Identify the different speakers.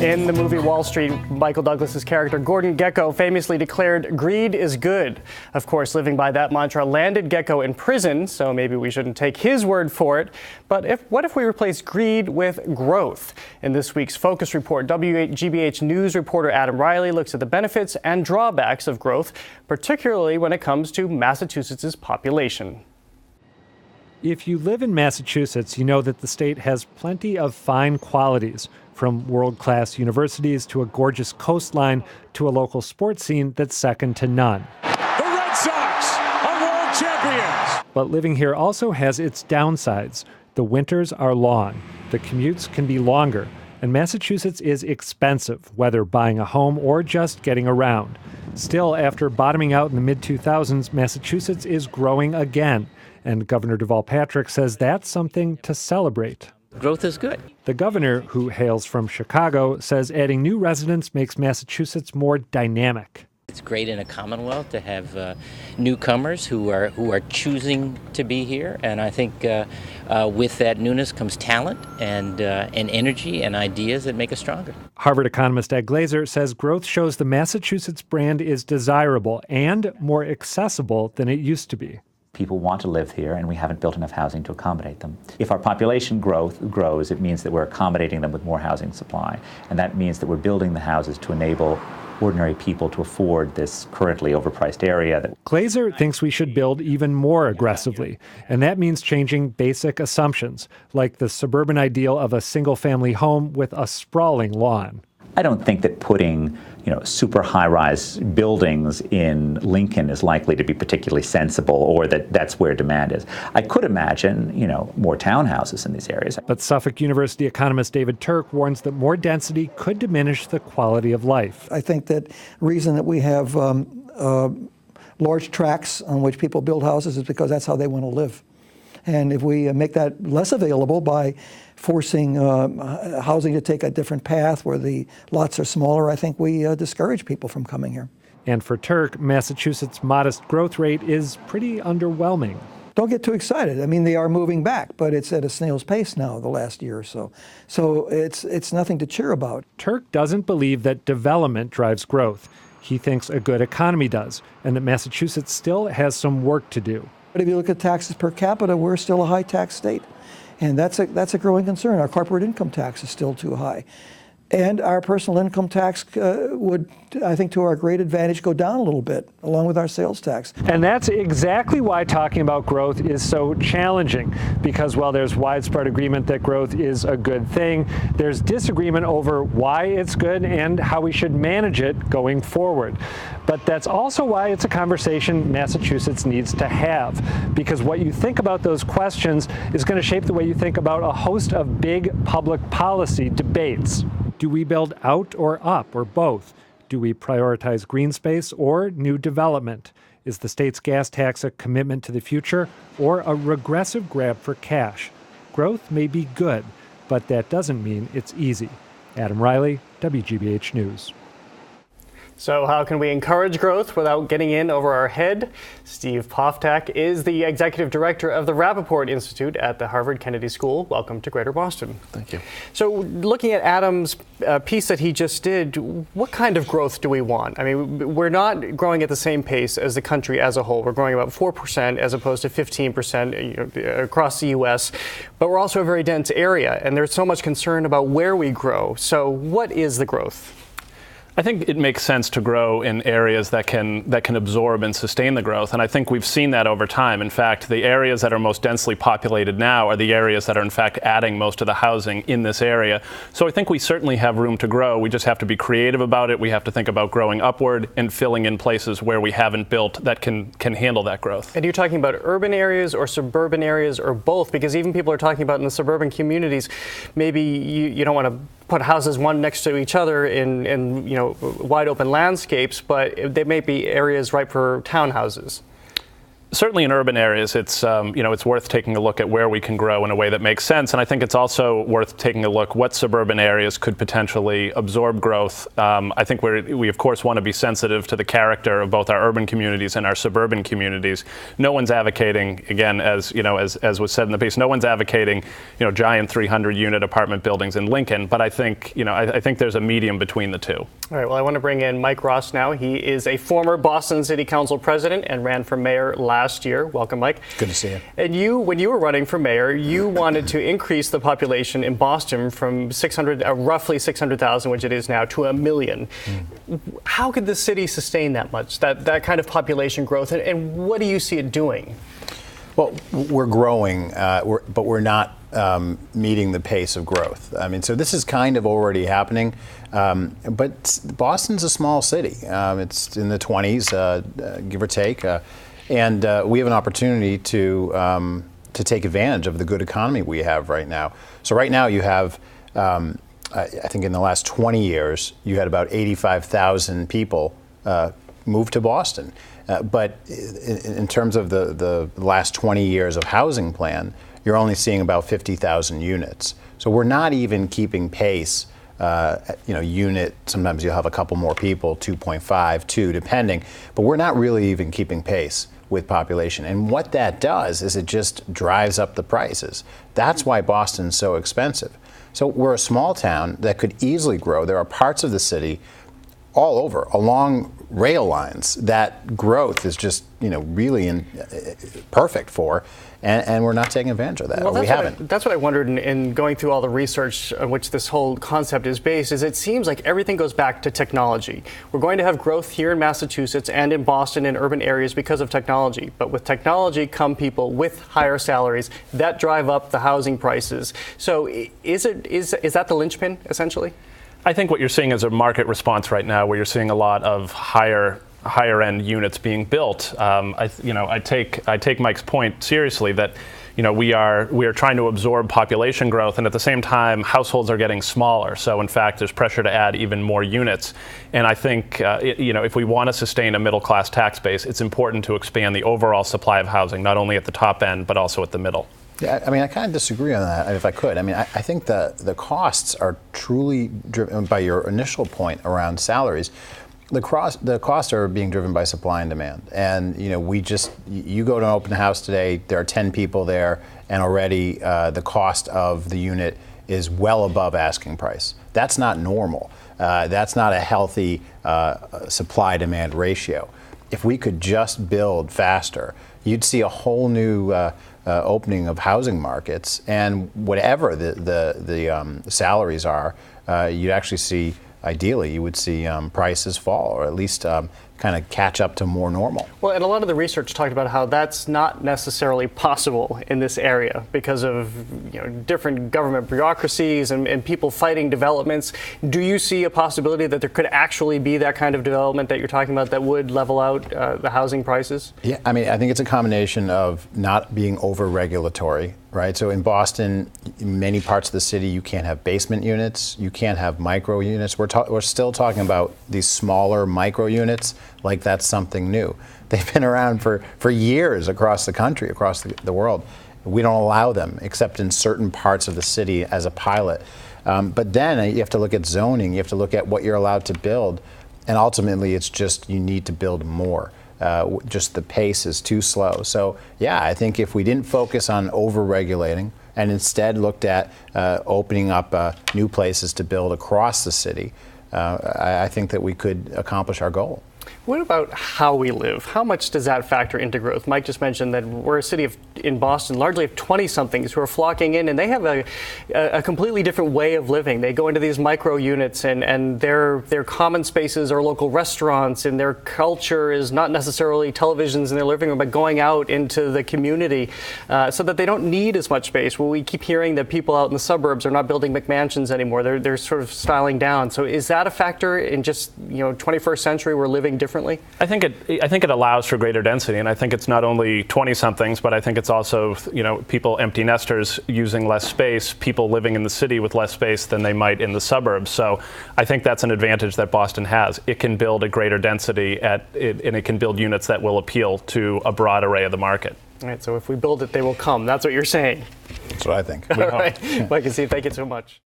Speaker 1: In the movie Wall Street, Michael Douglas's character Gordon Gekko famously declared, "Greed is good." Of course, living by that mantra landed Gekko in prison, so maybe we shouldn't take his word for it. But what if we replace greed with growth? In this week's Focus Report, WGBH News reporter Adam Riley looks at the benefits and drawbacks of growth, particularly when it comes to Massachusetts' population.
Speaker 2: If you live in Massachusetts, you know that the state has plenty of fine qualities, from world-class universities to a gorgeous coastline to a local sports scene that's second to none.
Speaker 3: The Red Sox are world champions!
Speaker 2: But living here also has its downsides. The winters are long, the commutes can be longer, and Massachusetts is expensive, whether buying a home or just getting around. Still, after bottoming out in the mid-2000s, Massachusetts is growing again. And Governor Deval Patrick says that's something to celebrate.
Speaker 4: Growth is good.
Speaker 2: The governor, who hails from Chicago, says adding new residents makes Massachusetts more dynamic.
Speaker 4: It's great in a Commonwealth to have newcomers who are choosing to be here, and I think with that newness comes talent and energy and ideas that make us stronger.
Speaker 2: Harvard economist Ed Glazer says growth shows the Massachusetts brand is desirable and more accessible than it used to be.
Speaker 5: People want to live here, and we haven't built enough housing to accommodate them. If our population grows, it means that we're accommodating them with more housing supply, and that means that we're building the houses to enable ordinary people to afford this currently overpriced area.
Speaker 2: Glazer thinks we should build even more aggressively, and that means changing basic assumptions, like the suburban ideal of a single-family home with a sprawling lawn.
Speaker 5: I don't think that putting, super high-rise buildings in Lincoln is likely to be particularly sensible, or that's where demand is. I could imagine, more townhouses in these areas.
Speaker 2: But Suffolk University economist David Turk warns that more density could diminish the quality of life.
Speaker 6: I think that the reason that we have large tracts on which people build houses is because that's how they want to live. And if we make that less available by forcing housing to take a different path where the lots are smaller, I think we discourage people from coming here.
Speaker 2: And for Turk, Massachusetts' modest growth rate is pretty underwhelming.
Speaker 6: Don't get too excited. I mean, they are moving back, but it's at a snail's pace now the last year or so. So it's nothing to cheer about.
Speaker 2: Turk doesn't believe that development drives growth. He thinks a good economy does, and that Massachusetts still has some work to do.
Speaker 6: But if you look at taxes per capita, we're still a high-tax state. And that's a growing concern. Our corporate income tax is still too high. And our personal income tax would, I think, to our great advantage, go down a little bit, along with our sales tax.
Speaker 2: And that's exactly why talking about growth is so challenging, because while there's widespread agreement that growth is a good thing, there's disagreement over why it's good and how we should manage it going forward. But that's also why it's a conversation Massachusetts needs to have, because what you think about those questions is going to shape the way you think about a host of big public policy debates. Do we build out or up, or both? Do we prioritize green space or new development? Is the state's gas tax a commitment to the future or a regressive grab for cash? Growth may be good, but that doesn't mean it's easy. Adam Riley, WGBH News.
Speaker 1: So how can we encourage growth without getting in over our head? Steve Poffteck is the executive director of the Rappaport Institute at the Harvard Kennedy School. Welcome to Greater Boston.
Speaker 7: Thank you.
Speaker 1: So looking at Adam's piece that he just did, what kind of growth do we want? I mean, we're not growing at the same pace as the country as a whole. We're growing about 4% as opposed to 15% across the U.S., but we're also a very dense area, and there's so much concern about where we grow. So what is the growth?
Speaker 7: I think it makes sense to grow in areas that can absorb and sustain the growth, and I think we've seen that over time. In fact, the areas that are most densely populated now are the areas that are in fact adding most of the housing in this area. So I think we certainly have room to grow. We just have to be creative about it. We have to think about growing upward and filling in places where we haven't built that can handle that growth.
Speaker 1: And you're talking about urban areas or suburban areas or both, because even people are talking about in the suburban communities, maybe you don't want to put houses one next to each other in wide open landscapes, but they may be areas ripe for townhouses.
Speaker 7: Certainly in urban areas, it's it's worth taking a look at where we can grow in a way that makes sense, and I think it's also worth taking a look what suburban areas could potentially absorb growth. I think we of course want to be sensitive to the character of both our urban communities and our suburban communities. No one's advocating, again, as was said in the piece, no one's advocating giant 300-unit apartment buildings in Lincoln, but I think there's a medium between the two.
Speaker 1: All right. Well, I want to bring in Mike Ross now. He is a former Boston City Council president and ran for mayor last year. Welcome, Mike.
Speaker 8: Good to see you.
Speaker 1: And when you were running for mayor, you wanted to increase the population in Boston from roughly 600,000, which it is now, to 1 million. How could the city sustain that much, that kind of population growth, and what do you see it doing?
Speaker 8: Well, we're growing, but we're not meeting the pace of growth. I mean, so this is kind of already happening, but Boston's a small city. It's in the 20s, give or take, and we have an opportunity to take advantage of the good economy we have right now. So right now you have, I think in the last 20 years, you had about 85,000 people move to Boston. But in terms of the last 20 years of housing plan, you're only seeing about 50,000 units. So we're not even keeping pace. Unit, sometimes you'll have a couple more people, 2.5, 2, depending, but we're not really even keeping pace with population. And what that does is it just drives up the prices. That's why Boston's so expensive. So we're a small town that could easily grow. There are parts of the city all over, along rail lines, that growth is just, really perfect for, and we're not taking advantage of that.
Speaker 1: Well,
Speaker 8: we haven't.
Speaker 1: That's what I wondered in going through all the research on which this whole concept is based, is it seems like everything goes back to technology. We're going to have growth here in Massachusetts and in Boston in urban areas because of technology. But with technology come people with higher salaries that drive up the housing prices. So is that the linchpin, essentially?
Speaker 7: I think what you're seeing is a market response right now, where you're seeing a lot of higher end units being built. I take Mike's point seriously that we are trying to absorb population growth, and at the same time households are getting smaller. So in fact, there's pressure to add even more units. And I think if we want to sustain a middle class tax base, it's important to expand the overall supply of housing, not only at the top end but also at the middle.
Speaker 8: Yeah, I mean, I kind of disagree on that, if I could. I mean, I think the costs are truly driven by your initial point around salaries. The costs are being driven by supply and demand. And, you go to an open house today, there are 10 people there, and already the cost of the unit is well above asking price. That's not normal. That's not a healthy supply-demand ratio. If we could just build faster, you'd see a whole new opening of housing markets, and whatever the salaries are, you'd actually see, ideally, you would see prices fall, or at least kind of catch up to more normal.
Speaker 1: Well, and a lot of the research talked about how that's not necessarily possible in this area because of different government bureaucracies and people fighting developments. Do you see a possibility that there could actually be that kind of development that you're talking about that would level out the housing prices?
Speaker 8: Yeah, I mean, I think it's a combination of not being over-regulatory, right? So in Boston, in many parts of the city, you can't have basement units, you can't have micro units. We're still talking about these smaller micro units like that's something new. They've been around for years across the country, across the world. We don't allow them except in certain parts of the city as a pilot. But then you have to look at zoning, you have to look at what you're allowed to build, and ultimately it's just you need to build more. Just the pace is too slow. So yeah, I think if we didn't focus on over-regulating and instead looked at opening up new places to build across the city, I think that we could accomplish our goal.
Speaker 1: What about how we live? How much does that factor into growth? Mike just mentioned that we're a city in Boston largely of 20-somethings who are flocking in, and they have a completely different way of living. They go into these micro units, and their common spaces are local restaurants, and their culture is not necessarily televisions in their living room, but going out into the community so that they don't need as much space. Well, we keep hearing that people out in the suburbs are not building McMansions anymore. They're sort of styling down. So is that a factor in just 21st century we're living differently?
Speaker 7: I think it allows for greater density, and I think it's not only 20-somethings, but I think it's also, people, empty nesters using less space, people living in the city with less space than they might in the suburbs. So I think that's an advantage that Boston has. It can build a greater density and it can build units that will appeal to a broad array of the market.
Speaker 1: All right, so if we build it, they will come. That's what you're saying.
Speaker 8: That's what I think.
Speaker 1: All right, Mike and Steve, thank you so much.